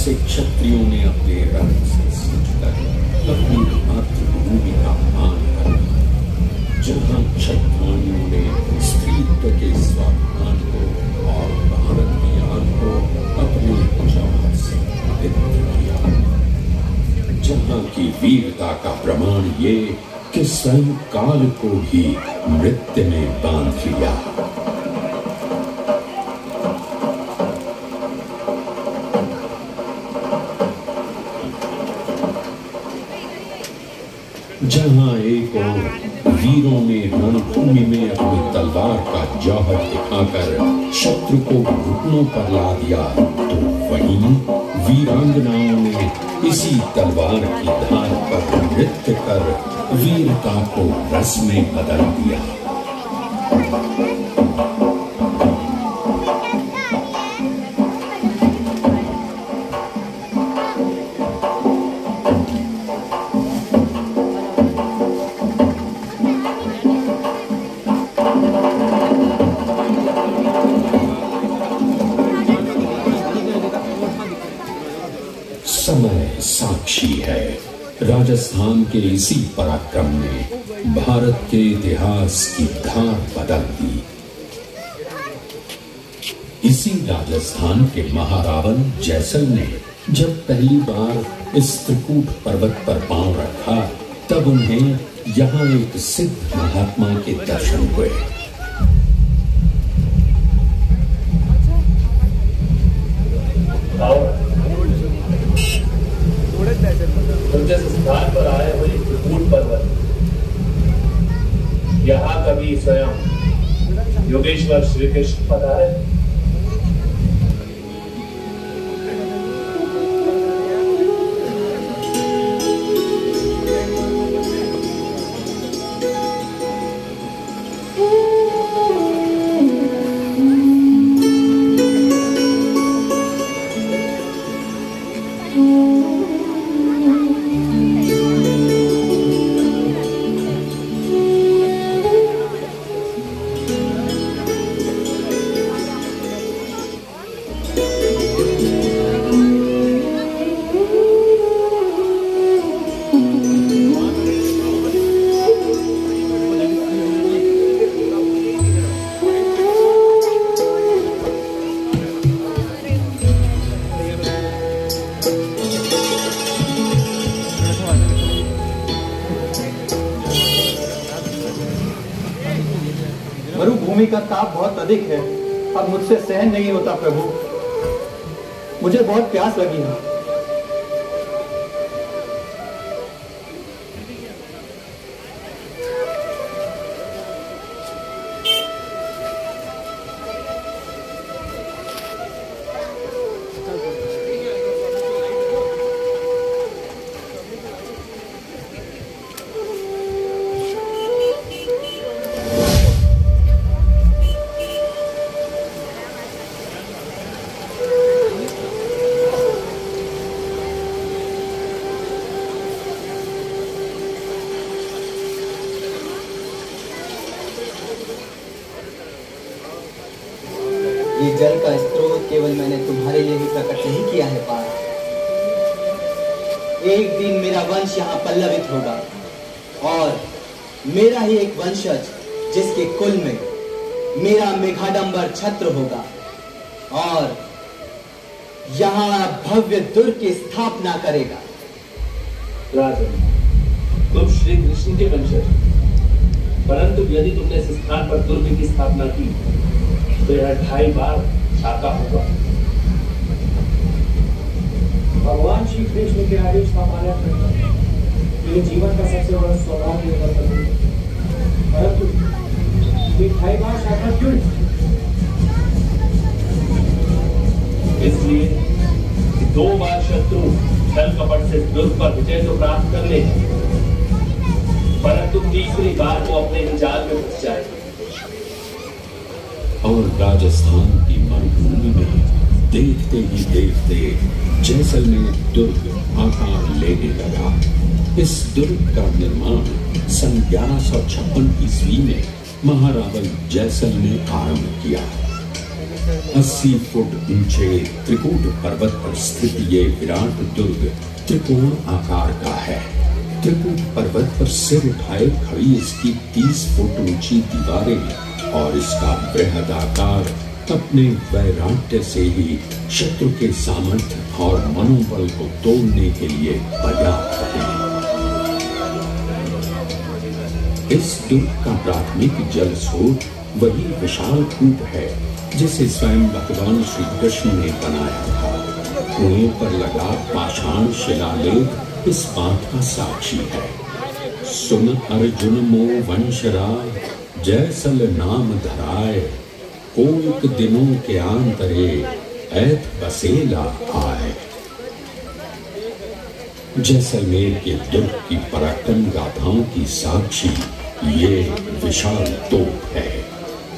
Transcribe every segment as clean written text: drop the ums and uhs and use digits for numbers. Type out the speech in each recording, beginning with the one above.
जैसे क्षत्रियों ने अपने रक्त से सींचकर अपनी मातृभूमि का मान किया, जहां क्षत्रियों ने स्त्रीत्व के स्वाभिमान को और भारत की आग को अपने जौहर से पवित्र किया, जहां की वीरता का प्रमाण ये कि स्वयं काल को ही मृत्यु में बांध लिया। जहां एक और वीरों ने रणभूमि में अपनी तलवार का जौहर दिखाकर शत्रु को घुटनों पर ला दिया, तो वहीं वीरांगनाओं ने इसी तलवार की धार पर नृत्य कर वीरता को रस में बदल दिया। समय साक्षी है, राजस्थान के इसी पराक्रम ने भारत के इतिहास की धार बदल दी। इसी राजस्थान के महारावण जैसल ने जब पहली बार इस त्रिकूट पर्वत पर पांव रखा, तब उन्हें यहाँ एक सिद्ध महात्मा के दर्शन हुए। जिस स्थान पर आए हुए त्रिकूट पर्वत, यहाँ कभी स्वयं योगेश्वर श्री कृष्ण पधारे। मरुभूमि का ताप बहुत अधिक है, अब मुझसे सहन नहीं होता प्रभु। मुझे बहुत प्यास लगी है। ये जल का स्रोत केवल मैंने तुम्हारे लिए ही प्रकट नहीं किया है पार्थ। एक दिन मेरा वंश यहाँ पल्लवित होगा और मेरा ही एक वंशज जिसके कुल में मेरा मेघाडंबर छत्र होगा और यहाँ भव्य दुर्ग की स्थापना करेगा। राजन, तुम श्री कृष्ण के वंशज, परंतु यदि तुमने इस स्थान पर दुर्ग की स्थापना की तो यह 2.5 बार शाका होगा। भगवान श्री कृष्ण के आदेश का पालन करना मेरे जीवन का सबसे बड़ा सौभाग्य है, परंतु ये 2.5 बार शाका क्यों? इसलिए 2 बार शत्रु छल कपट से दुर्ग पर विजय तो प्राप्त कर ले, परंतु तीसरी बार वो अपने ही जाल में फंस जाए। और राजस्थान की मरुभूमि में देखते ही देखते जैसलमेर दुर्ग आकार लेने लगा। इस दुर्ग का निर्माण सन 1156 ईस्वी में महारावण जैसल ने आरंभ किया। 80 फुट ऊंचे त्रिकूट पर्वत पर स्थित ये विराट दुर्ग त्रिकोण आकार का है। त्रिकूट पर्वत पर सिर उठाए खड़ी इसकी 30 फुट ऊंची दीवारें और इसका बृहद आकार अपने वैराग्य से ही शत्रु के सामर्थ्य और मनोबल को तोड़ने के लिए पर्याप्त है। इस दुर्ग का प्राथमिक जल स्रोत वही विशाल कूप है जिसे स्वयं भगवान श्री कृष्ण ने बनाया था। कुएं पर लगा पाषाण शिलालेख इस बात का साक्षी है। सुन अर्जुन मो वंशराय, जैसल नाम धराय, कोक दिनों के आंतरे ऐत बसेला आए। जैसलमेर के दुर्ग की पराक्रम गाथाओं की साक्षी ये विशाल तोप है।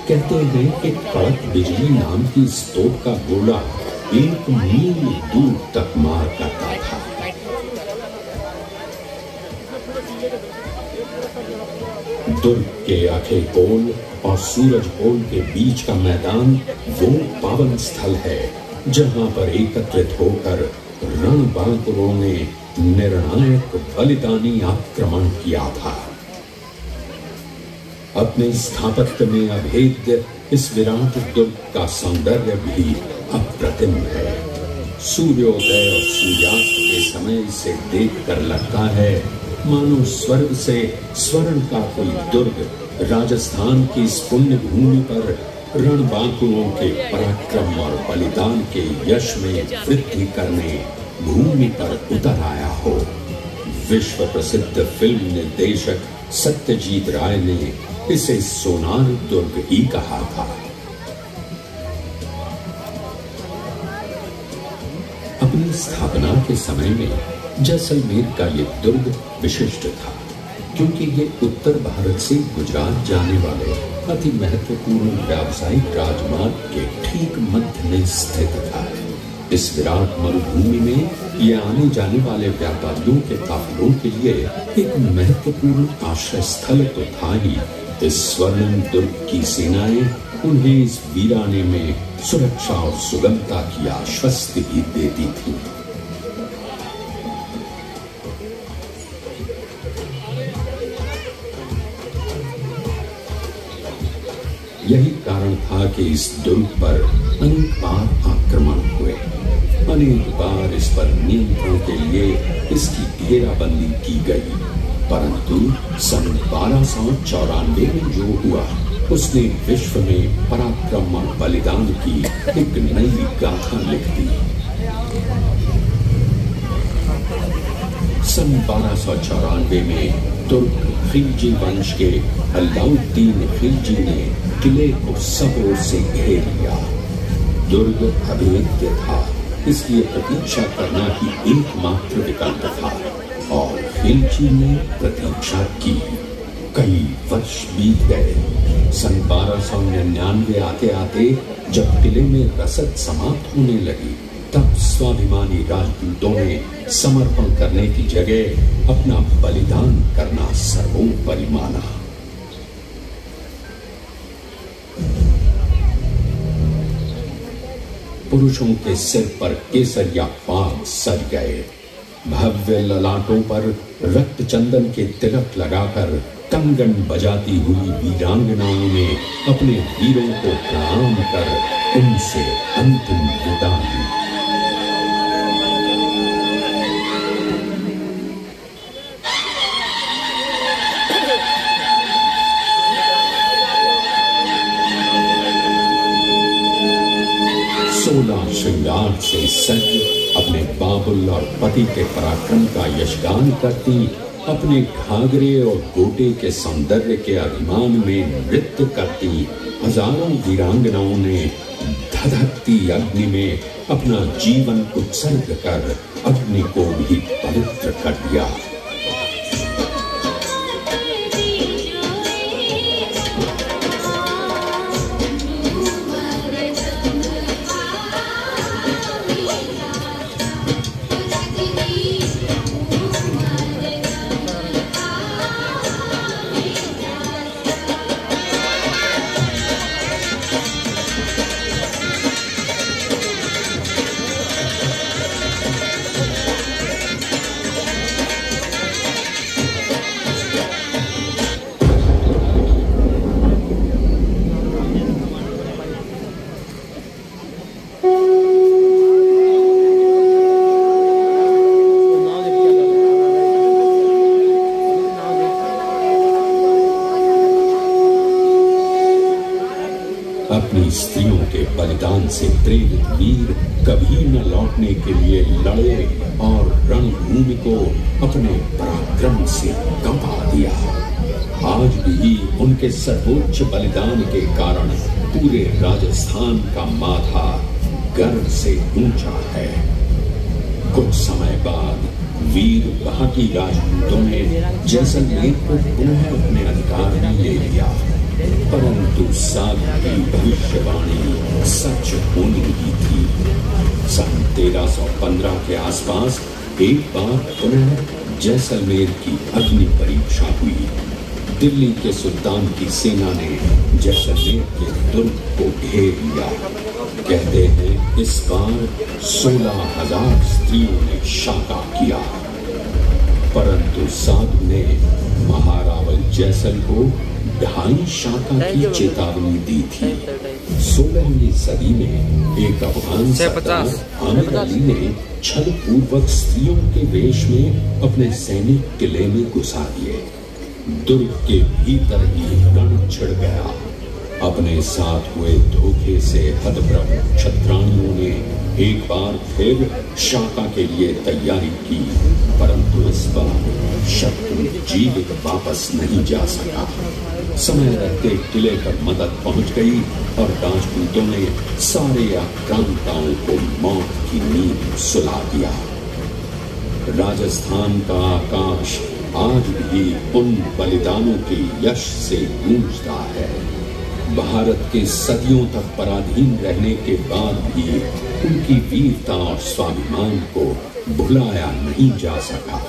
कहते हैं कि कड़क बिजली नाम की इस तोप का गोला 1 मील दूर तक मार करता था। दुर्ग के अखे पोल और सूरज पोल के बीच का मैदान वो पावन स्थल है जहां पर एकत्रित होकर रणबांकुरों ने निर्णायक बलिदानी आक्रमण किया था। अपने स्थापत्य में अभेद्य इस विराट दुर्ग का सौंदर्य भी अप्रतिम है। सूर्योदय और सूर्यास्त के समय इसे देखकर लगता है मानो स्वर्ग से स्वर्ण का कोई दुर्ग राजस्थान की इस पुण्य भूमि पर रणबांकुरों के पराक्रम और बलिदान के यश में वृद्धि करने भूमि पर उतर आया हो। विश्व प्रसिद्ध फिल्म निर्देशक सत्यजीत राय ने इसे सोनार दुर्ग ही कहा था। अपनी स्थापना के समय में जैसलमेर का ये दुर्ग विशिष्ट था क्योंकि ये उत्तर भारत से गुजरात जाने वाले अति महत्वपूर्ण व्यावसायिक राजमार्ग के ठीक मध्य में स्थित था। इस विराट मरुभूमि में ये आने जाने वाले व्यापारियों के काफिलों के लिए एक महत्वपूर्ण आश्रय स्थल तो था ही। इस स्वर्णिम दुर्ग की सेनाएं उन्हें इस वीराने में सुरक्षा और सुगमता की आश्वस्ति भी देती थी। यही कारण था कि इस दुर्ग पर अनेक बार आक्रमण हुए। अनेक बार इस पर नियंत्रण के लिए इसकी घेराबंदी की गई, परंतु सन 1294 में जो हुआ उसने विश्व में पराक्रम और बलिदान की एक नई गाथा लिख दी। सन 1294 में तुर्क खिलजी वंश के अलाउद्दीन खिलजी ने किले को सब ओर से घेर लिया। दुर्ग अभेद्य था, इसलिए प्रतीक्षा करना ही एकमात्र विकल्प था और खिलजी ने प्रतीक्षा की। कई वर्ष बीत गए। सन 1299 आते आते जब किले में रसद समाप्त होने लगी तब स्वाभिमानी राजदूतों ने समर्पण करने की जगह अपना बलिदान करना सर्वोपरि माना। पुरुषों के सिर पर केसरिया पाग सज गए। भव्य ललाटों पर रक्त चंदन के तिलक लगाकर कंगन बजाती हुई वीरांगनाओं ने अपने वीरों को प्रणाम कर उनसे अंतिम विदा ली। श्रृंगार से सज अपने बाबुल और पति के पराक्रम का यशगान करती, अपने घाघरे और गोटे के सौंदर्य के अभिमान में नृत्य करती हजारों वीरांगनाओं ने धधकती अग्नि में अपना जीवन उत्सर्ग कर अग्नि को भी पवित्र कर दिया। से प्रेरित वीर कभी न लौटने के लिए लड़े और रणभूमि को अपने पराक्रम से कंपा दिया। आज भी उनके सर्वोच्च बलिदान के कारण पूरे राजस्थान का माथा गर्व से ऊंचा है। कुछ समय बाद वीर बाकी राजपूतों ने जैसलमेर को पुनः अपने अधिकार में ले लिया, परंतु साध की भविष्यवाणी सच होने की थी। सन 1315 के आसपास एक बार पुनः जैसलमेर की अग्नि परीक्षा हुई। दिल्ली के सुल्तान की सेना ने जैसलमेर के दुर्ग को घेर लिया। कहते हैं इस बार 16,000 स्त्रियों ने शाका किया, परंतु साधु ने महारावल जैसल को 2.5 शाका की चेतावनी दी थी। 16वीं सदी में एक अफगान सरदार आमिर अली ने छल पूर्वक स्त्रियों के वेश में अपने सैनिक किले में घुसा दिए। दुर्ग के भीतर ही रण छिड़ गया। अपने साथ हुए धोखे से हतप्रभ क्षत्राणियों ने एक बार फिर शाका के लिए तैयारी की, परंतु इस बार शत्रु जीवित वापस नहीं जा सका। समय रहते किले पर मदद पहुंच गई और राजपूतों ने सारे आक्रांताओं को मौत की नींद सुला दिया। राजस्थान का आकाश आज भी उन बलिदानों के यश से गूंजता है। भारत के सदियों तक पराधीन रहने के बाद भी उनकी वीरता और स्वाभिमान को भुलाया नहीं जा सका।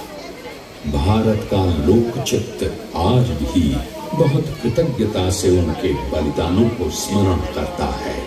भारत का लोकचित्त आज भी बहुत कृतज्ञता से उनके बलिदानों को स्मरण करता है।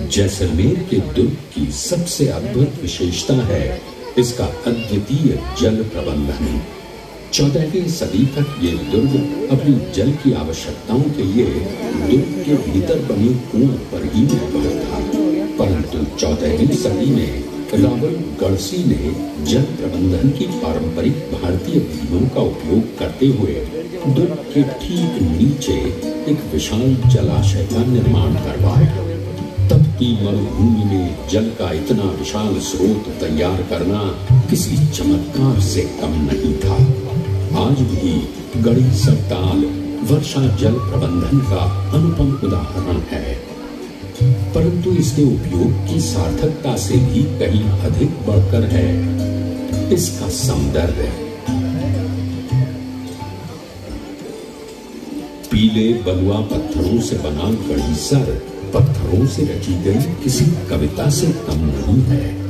जैसलमेर के दुर्ग की सबसे अद्भुत विशेषता है इसका अद्वितीय जल प्रबंधन। 14वीं सदी तक ये दुर्ग अपनी जल की आवश्यकताओं के लिए दुर्ग के भीतर बने कुओं पर ही निर्भर था, परंतु 14वीं सदी में रावल गढ़सी ने जल प्रबंधन की पारंपरिक भारतीय विधियों का उपयोग करते हुए दुर्ग के ठीक नीचे एक विशाल जलाशय का निर्माण करवाया। तब की मरुभूमि में जल का इतना विशाल स्रोत तैयार करना किसी चमत्कार से कम नहीं था। आज भी गढ़ी सरताल वर्षा जल प्रबंधन का अनुपम उदाहरण है, परंतु इसके उपयोग की सार्थकता से भी कहीं अधिक बढ़कर है इसका सौंदर्य। पीले बलुआ पत्थरों से बना गढ़ीसर पत्थरों से रची गई किसी कविता से कम नहीं है।